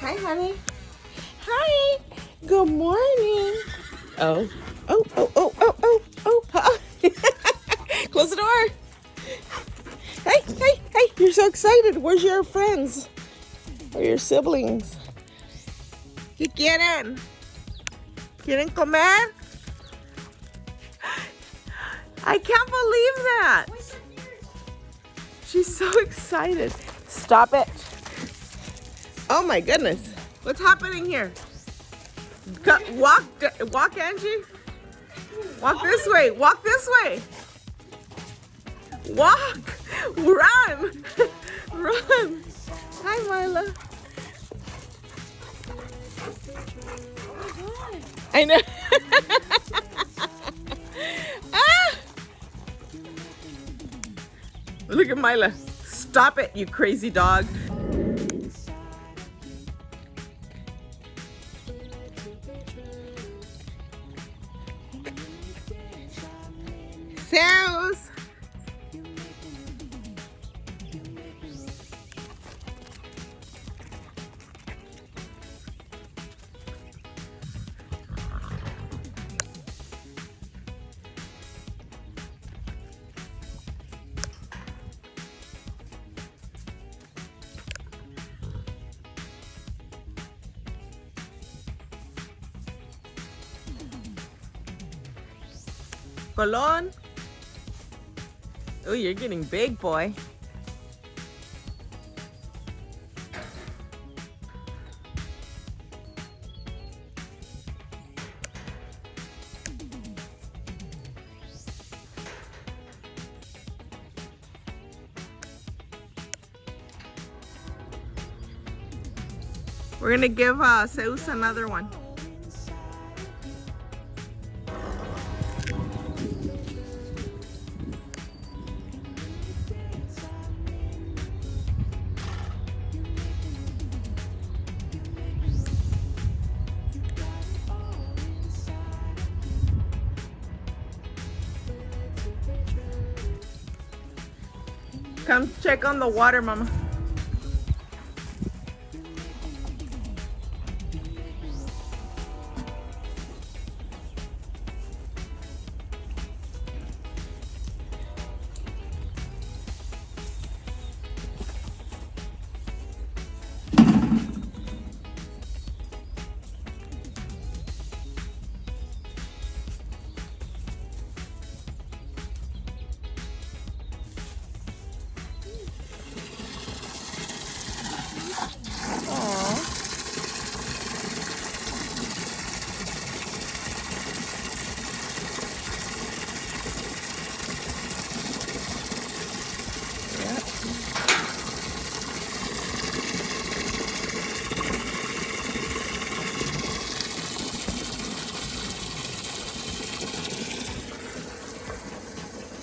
Hi, honey. Hi. Good morning. Oh. Oh, oh, oh, oh, oh, oh. Close the door. Hey, hey, hey. You're so excited. Where's your friends? Or your siblings? ¿Qué quieren? ¿Quieren comer? I can't believe that. She's so excited. Stop it. Oh my goodness. What's happening here? Walk, Angie. Walk this way. Walk this way. Walk. Run. Run. Hi, Mila. I know. Ah! Look at Mila. Stop it, you crazy dog. Zeus. Colon. Oh, you're getting big, boy. We're gonna give Zeus another one. Come check on the water, Mama.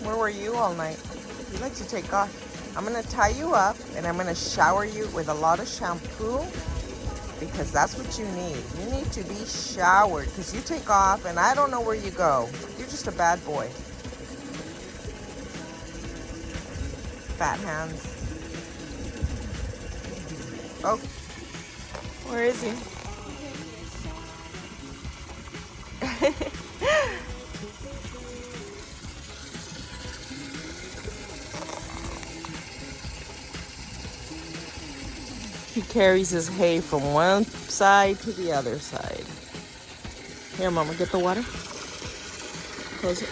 Where were you all night? You like to take off. I'm gonna tie you up and I'm gonna shower you with a lot of shampoo because that's what you need. You need to be showered because you take off and I don't know where you go. You're just a bad boy. Fat hands. Oh, where is he? He carries his hay from one side to the other side. Here, Mama, get the water. Close it.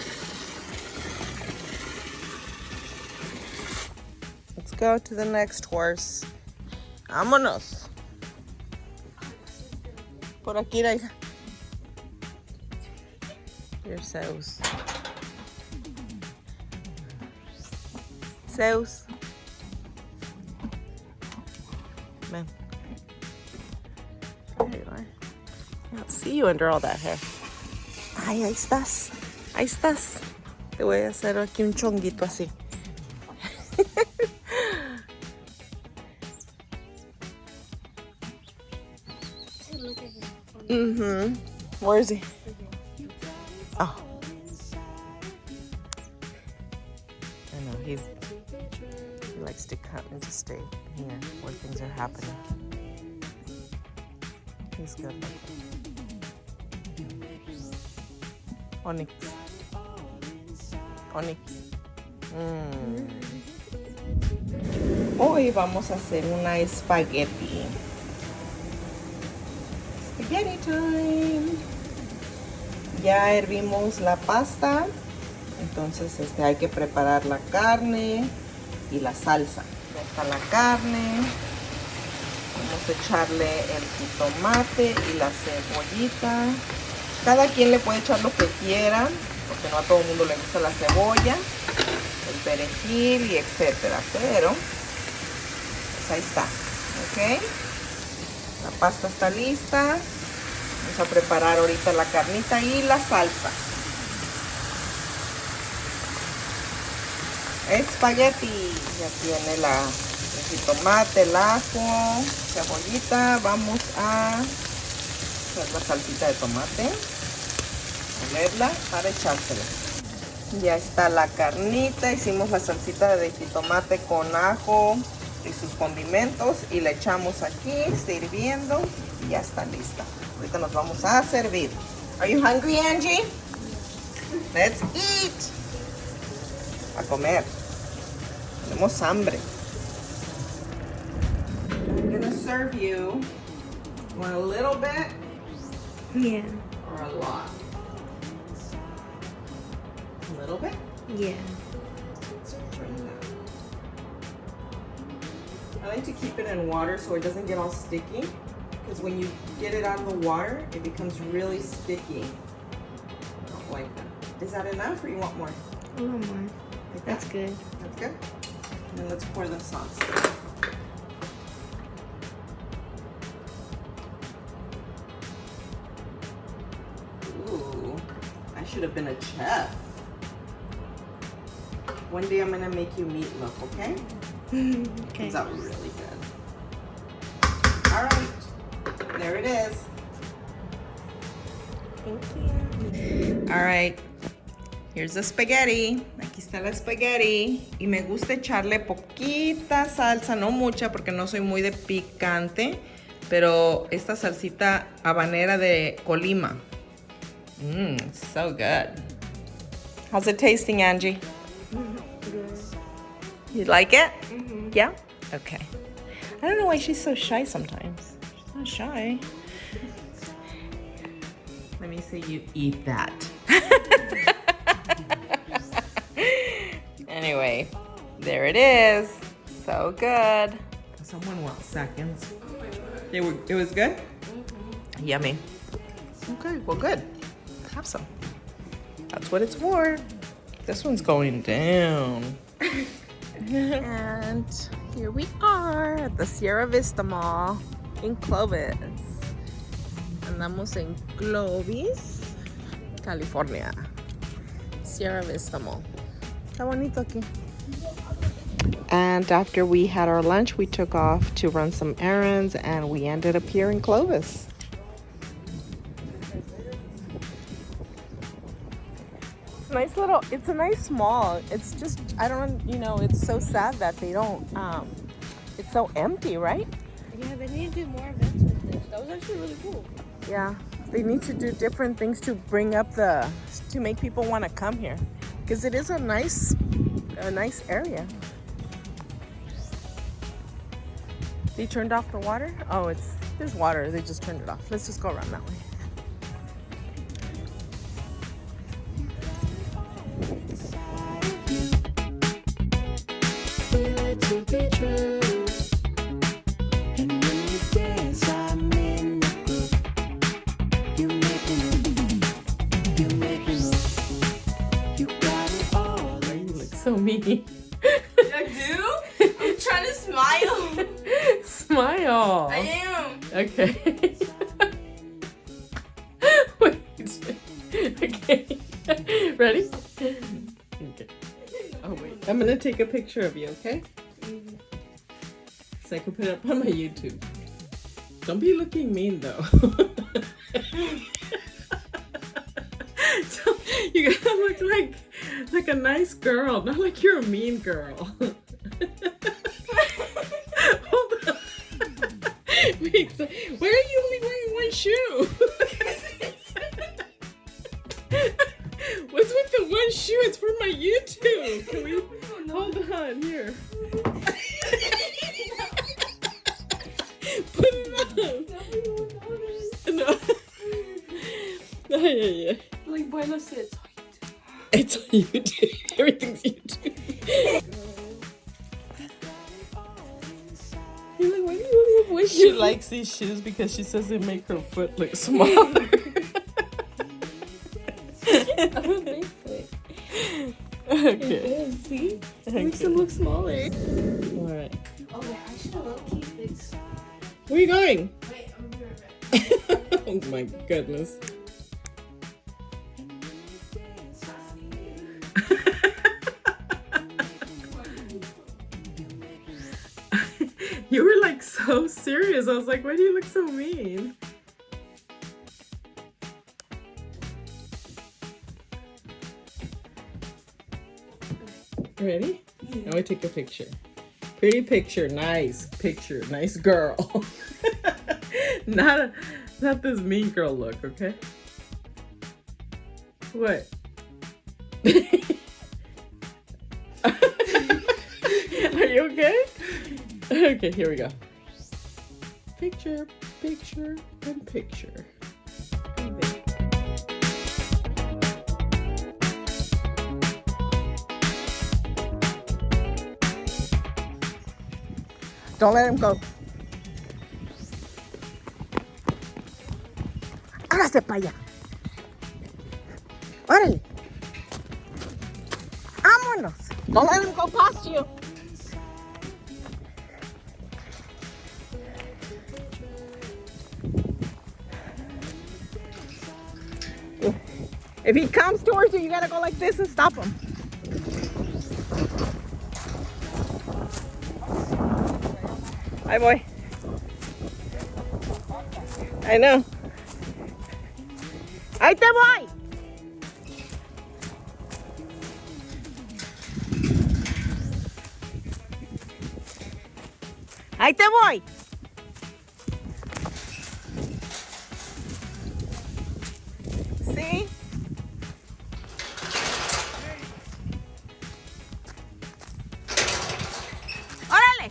Let's go to the next horse. Vámonos. Por aquí, hija. Here's Zeus. Zeus. Man. There you are. I don't see you under all that hair. Ay, ahí estás. Ahí estás. Te voy a hacer aquí un chonguito así. Mm-hmm. Where is he? Oh. I know, he likes to come and to stay here where things are happening. tastes good. Onyx. Onyx. Hoy vamos a hacer una espagueti. Spaghetti time. Ya hervimos la pasta. Entonces hay que preparar la carne y la salsa. Ya está la carne. Vamos a echarle el jitomate y la cebollita. Cada quien le puede echar lo que quiera, porque no a todo el mundo le gusta la cebolla, el perejil y etcétera. Pero pues ahí está, ¿ok? La pasta está lista. Vamos a preparar ahorita la carnita y la salsa. Espagueti. Ya tiene el jitomate, el ajo, cebollita. Vamos a echar la salsita de tomate. Molerla para echársela. Ya está la carnita. Hicimos la salsita de jitomate con ajo y sus condimentos. Y la echamos aquí. Está hirviendo. Y ya está lista. Ahorita nos vamos a servir. Are you hungry, Angie? Let's eat. A comer. Tenemos hambre. I'm gonna serve you. Want a little bit? Yeah. Or a lot? A little bit? Yeah. I like to keep it in water so it doesn't get all sticky. Because when you get it out of the water, it becomes really sticky. I don't like that. Is that enough or you want more? A little more. Like That's that? good. That's good. And then let's pour the sauce. Ooh, I should have been a chef. One day I'm gonna make you meatloaf, okay? Okay. Comes out really good. All right, there it is. Thank you. All right, here's the spaghetti. Aquí está la spaghetti. Y me gusta echarle poquita salsa, no mucha porque no soy muy de picante, pero esta salsita habanera de Colima. So good. How's it tasting, Angie? Good. You like it? Mm-hmm. Yeah? Okay. I don't know why she's so shy sometimes. She's not shy. Let me see you eat that. Anyway, there it is. So good. Someone wants seconds. It was good? Mm-hmm. Yummy. Okay, well good. Have some. That's what it's for. This one's going down. And here we are at the Sierra Vista Mall in Clovis. Andamos en Clovis, California. Sierra Vista Mall. Está bonito aquí. And after we had our lunch, we took off to run some errands and we ended up here in Clovis. It's a nice mall. It's just, I don't, it's so sad that they don't, it's so empty, right? Yeah, they need to do more events with this. That was actually really cool. Yeah, they need to do different things to bring up to make people want to come here. Because it is a nice area. They turned off the water? Oh, there's water. They just turned it off. Let's just go around that way. So mean. I do? I'm trying to smile. Smile. I am. Okay. Wait. Okay. Ready? Okay. Oh wait. I'm gonna take a picture of you, okay? So I can put it up on my YouTube. Don't be looking mean though. So, you gotta look like a nice girl, not like you're a mean girl. Hold on. Wait, so where are you only wearing my shoe? What's with the one shoe? It's for my YouTube. Can we hold on here? Put it on. No. Yeah. Like, bueno, sit. It's on YouTube. Everything's YouTube. You're like, why do you only have one shoe? She likes these shoes because she says they make her foot look smaller. I'm a big foot. Okay. It is, see? It Okay. makes them look smaller. Alright. Okay, I should have low-key fixed. Where are you going? Wait, I'm gonna be right back. Oh my goodness. You were like so serious. I was like, why do you look so mean? Ready? Now I take a picture. Pretty picture, nice picture, nice girl. not this mean girl look, okay? What? Are you okay? Okay, here we go. Picture, picture, and picture. Don't let him go. Hágase para allá. Órale. Vámonos. Don't let him go past you. If he comes towards you, you gotta go like this and stop him. Hi, boy. I know. Ahí te voy. Ahí te voy. See? Órale.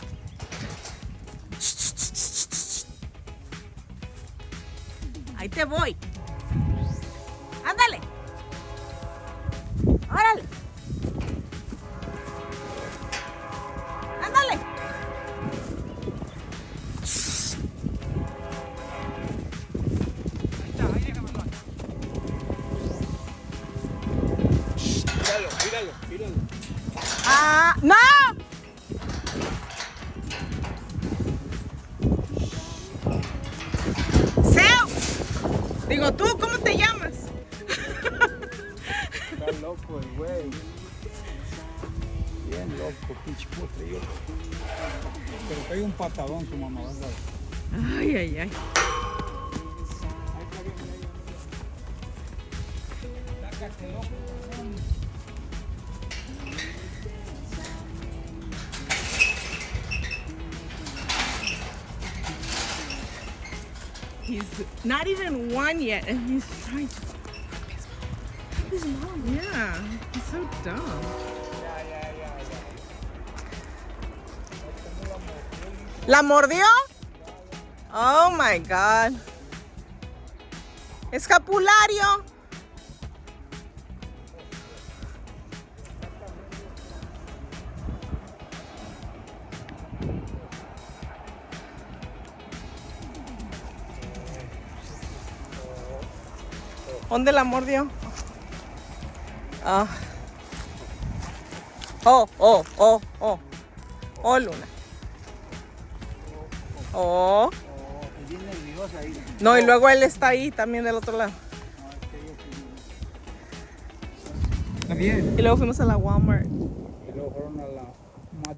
Ahí te voy. Ándale. Órale. Ándale. Míralo. Ah, no. Seu. Digo, ¿tú cómo te llamas? Está loco el güey. Bien loco, pinche potrillo. Pero pega un patadón su mamá, vas a ver. Ay, ay, ay. Sácate, loco. He's not even one yet, and he's trying to help his mom. Yeah, he's so dumb. ¿La mordió? Oh my God. Escapulario. ¿Dónde la mordió? Ah. Oh, Luna. Oh. Bien nerviosa ahí. No, y luego él está ahí también del otro lado. Está bien. Y luego fuimos a la Walmart. Y luego fueron a la